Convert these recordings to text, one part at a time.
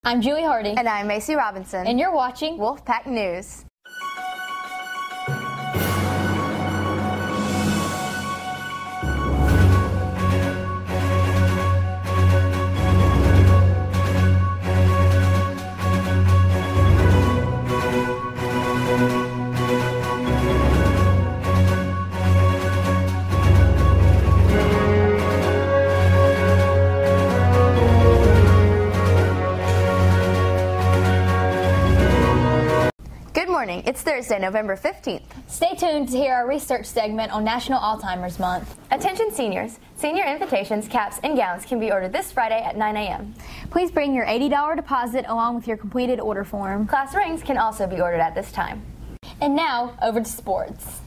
I'm Julie Hardy. And I'm Macy Robinson. And you're watching Wolfpack News. Good morning. It's Thursday, November 15th. Stay tuned to hear our research segment on National Alzheimer's Month. Attention seniors. Senior invitations, caps, and gowns can be ordered this Friday at 9 a.m. Please bring your $80 deposit along with your completed order form. Class rings can also be ordered at this time. And now, over to sports.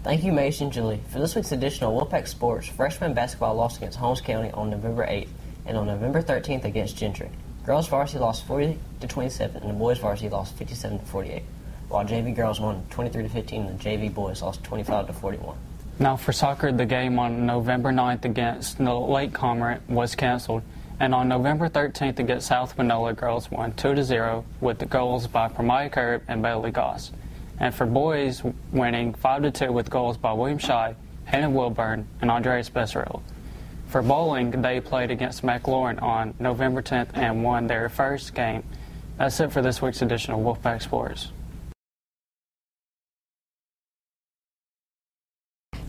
Thank you, Macy and Julie. For this week's edition of Wolfpack Sports, freshman basketball lost against Holmes County on November 8th and on November 13th against Gentry. Girls varsity lost 40-27 and the boys varsity lost 57-48, while JV girls won 23-15 and the JV boys lost 25-41. Now for soccer, the game on November 9th against the Lake Cormorant was canceled, and on November 13th against South Manola, girls won 2-0 with the goals by Pramaya Curb and Bailey Goss. And for boys, winning 5-2 with goals by William Scheid, Hannah Wilburn, and Andreas Besserell. For bowling, they played against McLaurin on November 10th and won their first game. That's it for this week's edition of Wolfpack Sports.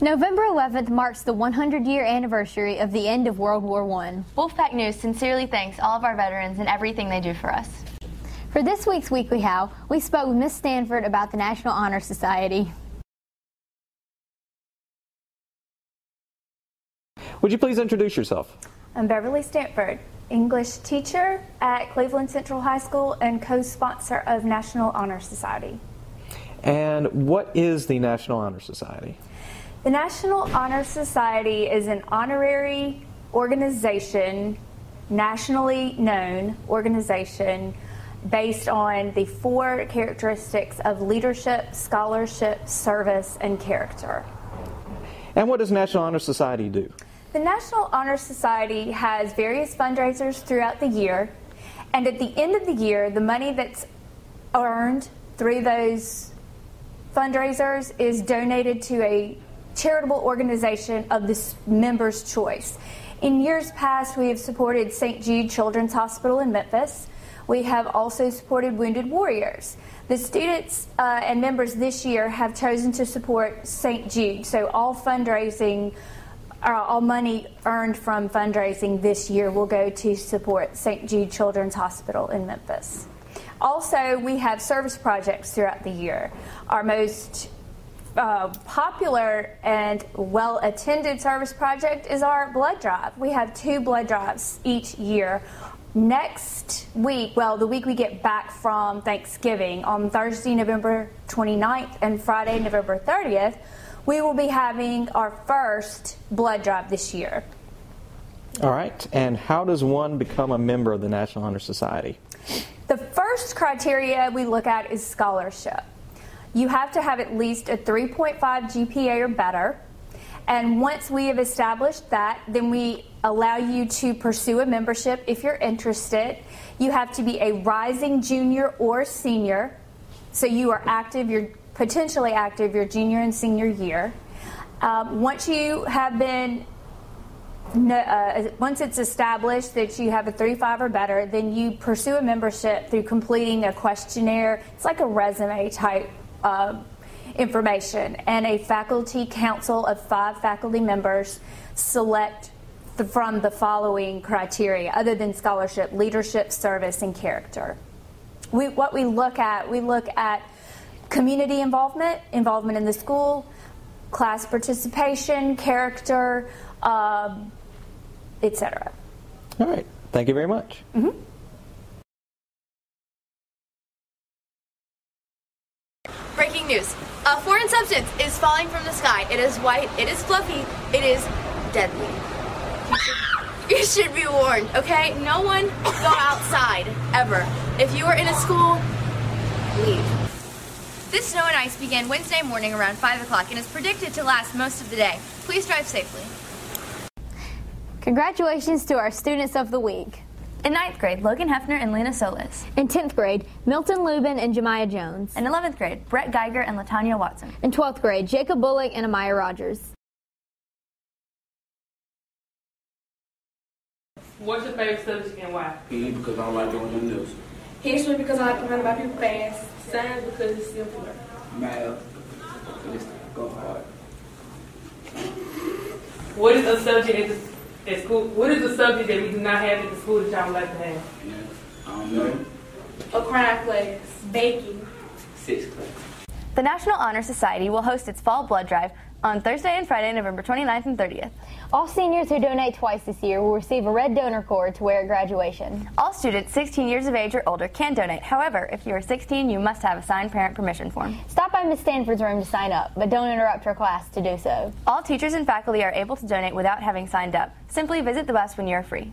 November 11th marks the 100-year anniversary of the end of World War I. Wolfpack News sincerely thanks all of our veterans and everything they do for us. For this week's Weekly How, we spoke with Miss Stanford about the National Honor Society. Would you please introduce yourself? I'm Beverly Stanford, English teacher at Cleveland Central High School and co-sponsor of National Honor Society. And what is the National Honor Society? The National Honor Society is an honorary organization, nationally known organization, based on the 4 characteristics of leadership, scholarship, service, and character. And what does National Honor Society do? The National Honor Society has various fundraisers throughout the year, and at the end of the year, the money that's earned through those fundraisers is donated to a charitable organization of the member's choice. In years past, we have supported St. Jude Children's Hospital in Memphis. We have also supported Wounded Warriors. The students and members this year have chosen to support St. Jude, so all fundraising, all money earned from fundraising this year will go to support St. Jude Children's Hospital in Memphis. Also, we have service projects throughout the year. Our most popular and well-attended service project is our blood drive. We have 2 blood drives each year. Next week, well, the week we get back from Thanksgiving, on Thursday, November 29th and Friday, November 30th, we will be having our first blood drive this year. All right. And how does one become a member of the National Honor Society? The first criteria we look at is scholarship. You have to have at least a 3.5 GPA or better. And once we have established that, then we allow you to pursue a membership if you're interested. You have to be a rising junior or senior. So you are active, you're potentially active your junior and senior year. Once you have been, once it's established that you have a 3.5 or better, then you pursue a membership through completing a questionnaire. It's like a resume type information, and a faculty council of 5 faculty members select from the following criteria, other than scholarship: leadership, service, and character. What we look at community involvement in the school, class participation, character, etc. All right. Thank you very much. Mm-hmm. Breaking news. A foreign substance is falling from the sky. It is white, it is fluffy, it is deadly. You should be warned, okay? No one go outside, ever. If you are in a school, leave. This snow and ice began Wednesday morning around 5 o'clock and is predicted to last most of the day. Please drive safely. Congratulations to our students of the week. In 9th grade, Logan Hefner and Lena Solis. In 10th grade, Milton Lubin and Jemiah Jones. In 11th grade, Brett Geiger and Latanya Watson. In 12th grade, Jacob Bullock and Amaya Rogers. What's your favorite subject and why? PE because I don't like doing the news. History because I like to learn about people fast. Science because it's simpler. Math because it's go hard. What is a subject at school? What is a subject that we do not have at the school that y'all would like to have? Yeah, I don't know. A crime class, baking. 6th class. The National Honor Society will host its fall blood drive on Thursday and Friday, November 29th and 30th. All seniors who donate twice this year will receive a red donor cord to wear at graduation. All students 16 years of age or older can donate. However, if you are 16, you must have a signed parent permission form. Stop by Miss Stanford's room to sign up, but don't interrupt her class to do so. All teachers and faculty are able to donate without having signed up. Simply visit the bus when you are free.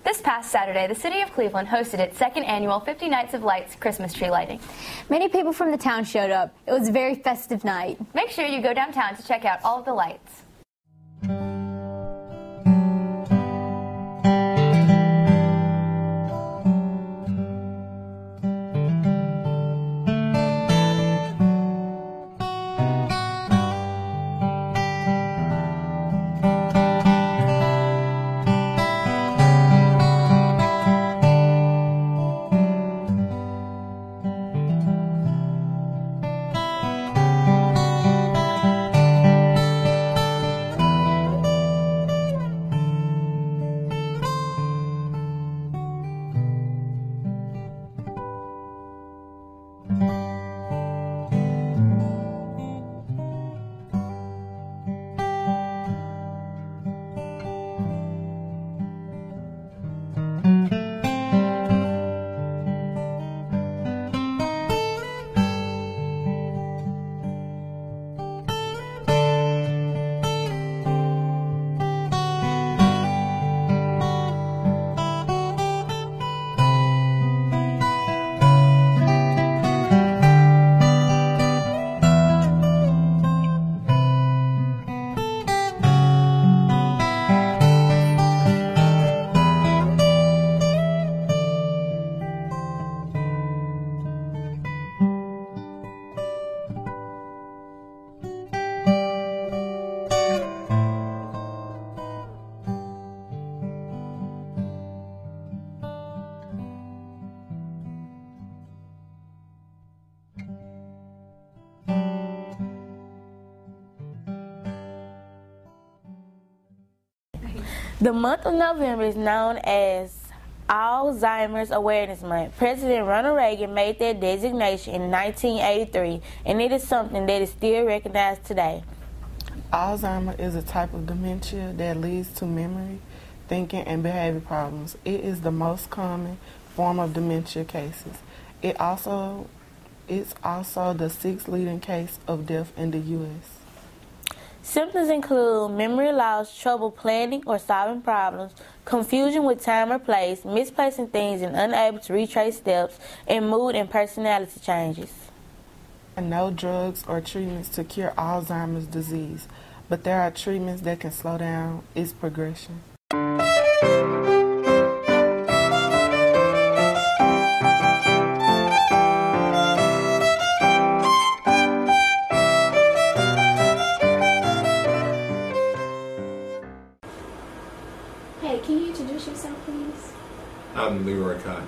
This past Saturday, the City of Cleveland hosted its second annual 50 Nights of Lights Christmas tree lighting. Many people from the town showed up. It was a very festive night. Make sure you go downtown to check out all of the lights. The month of November is known as Alzheimer's Awareness Month. President Ronald Reagan made that designation in 1983, and it is something that is still recognized today. Alzheimer's is a type of dementia that leads to memory, thinking, and behavior problems. It is the most common form of dementia cases. It's also the 6th leading case of death in the U.S. Symptoms include memory loss, trouble planning or solving problems, confusion with time or place, misplacing things and unable to retrace steps, and mood and personality changes. No drugs or treatments to cure Alzheimer's disease, but there are treatments that can slow down its progression. Hey, can you introduce yourself, please? I'm Leroy Cotton.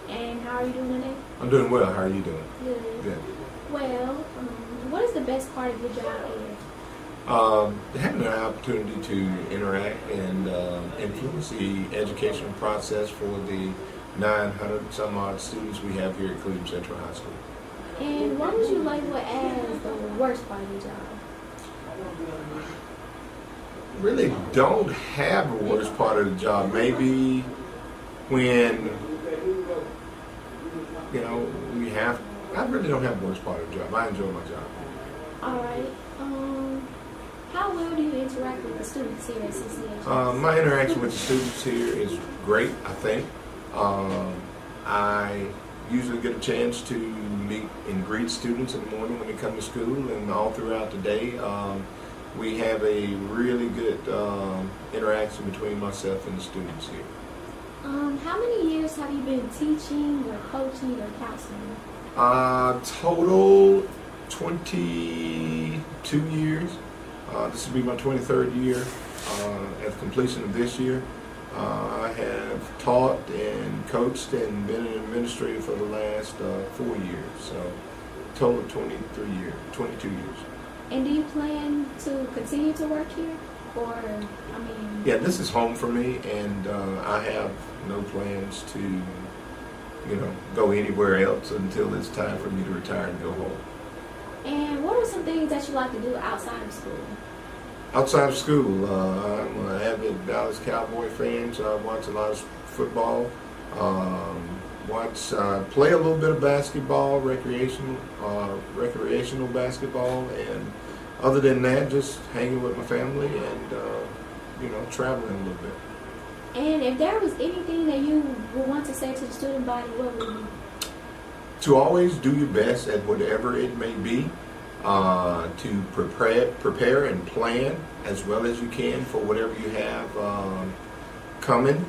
And how are you doing today? I'm doing well. How are you doing? Good. Good. Well, what is the best part of your job here? Having an opportunity to interact and influence the educational process for the 900 some odd students we have here at Cleveland Central High School. And what would you label as the worst part of your job? Really don't have a worst part of the job. Maybe when, I really don't have a worst part of the job. I enjoy my job. All right. How well do you interact with the students here at CCHS? My interaction with the students here is great, I think. I usually get a chance to meet and greet students in the morning when they come to school and all throughout the day. we have a really good interaction between myself and the students here. How many years have you been teaching or coaching or counseling? Total 22 years. This will be my 23rd year. At the completion of this year, I have taught and coached and been an administrator for the last 4 years. So total 22 years. And do you plan to continue to work here? Or, I mean... Yeah, this is home for me, and I have no plans to, go anywhere else until it's time for me to retire and go home. And what are some things that you like to do outside of school? Outside of school, I'm an avid Dallas Cowboy fan, so I watch a lot of football. Play a little bit of basketball, recreational basketball, and other than that, just hanging with my family and traveling a little bit. And if there was anything that you would want to say to the student body, what would it be? To always do your best at whatever it may be. To prepare and plan as well as you can for whatever you have coming,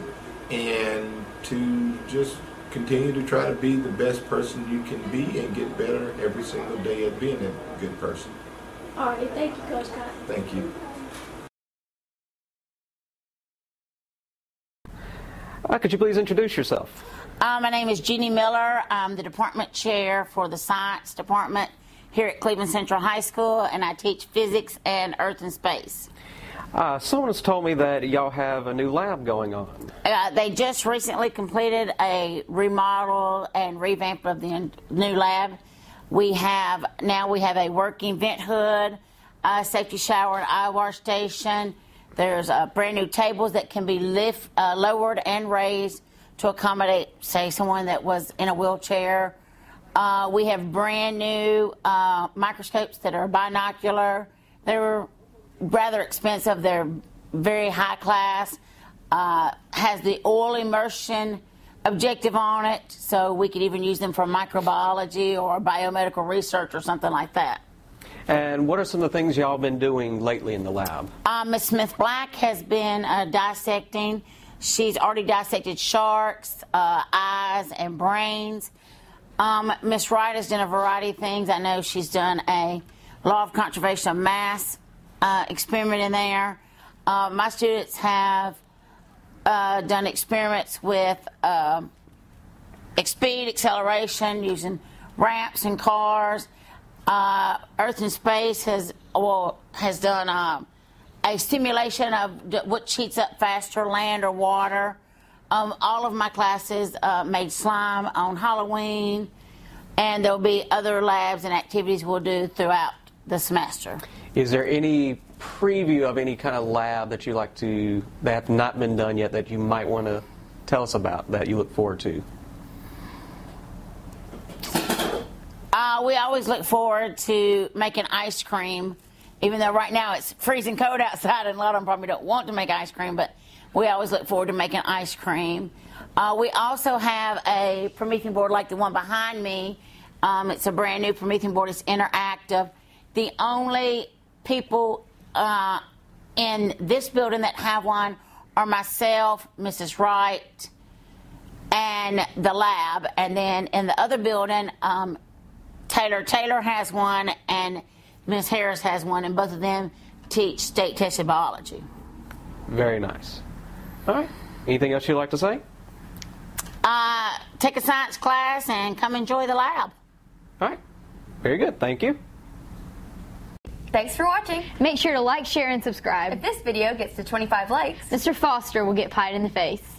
and to just continue to try to be the best person you can be and get better every single day at being a good person. All right, thank you, Coach Cotton. Thank you. Could you please introduce yourself? My name is Jeannie Miller. I'm the department chair for the science department here at Cleveland Central High School, and I teach physics and earth and space. Someone has told me that y'all have a new lab going on. They just recently completed a remodel and revamp of the new lab. We have a working vent hood, a safety shower and eye wash station. There's brand new tables that can be lowered and raised to accommodate, say, someone that was in a wheelchair. We have brand new microscopes that are binocular. They're rather expensive. They're very high class. Has the oil immersion objective on it, so we could even use them for microbiology or biomedical research or something like that. And what are some of the things y'all been doing lately in the lab? Ms. Smith-Black has been dissecting. She's already dissected sharks, eyes, and brains. Miss Wright has done a variety of things. I know she's done a law of conservation of mass experiment in there. My students have done experiments with speed acceleration using ramps and cars. Earth and Space has done a simulation of what heats up faster, land or water. All of my classes made slime on Halloween, and there'll be other labs and activities we'll do throughout the semester. Is there any preview of any kind of lab that you like to, that have not been done yet, that you might want to tell us about, that you look forward to? We always look forward to making ice cream, even though right now it's freezing cold outside and a lot of them probably don't want to make ice cream, but we always look forward to making ice cream. We also have a Promethean board like the one behind me. It's a brand new Promethean board. It's interactive. The only people in this building that have one are myself, Mrs. Wright, and the lab. And then in the other building, Taylor has one, and Ms. Harris has one, and both of them teach state-tested biology. Very nice. All right. Anything else you'd like to say? Take a science class and come enjoy the lab. All right. Very good. Thank you. Thanks for watching. Make sure to like, share, and subscribe. If this video gets to 25 likes, Mr. Foster will get pied in the face.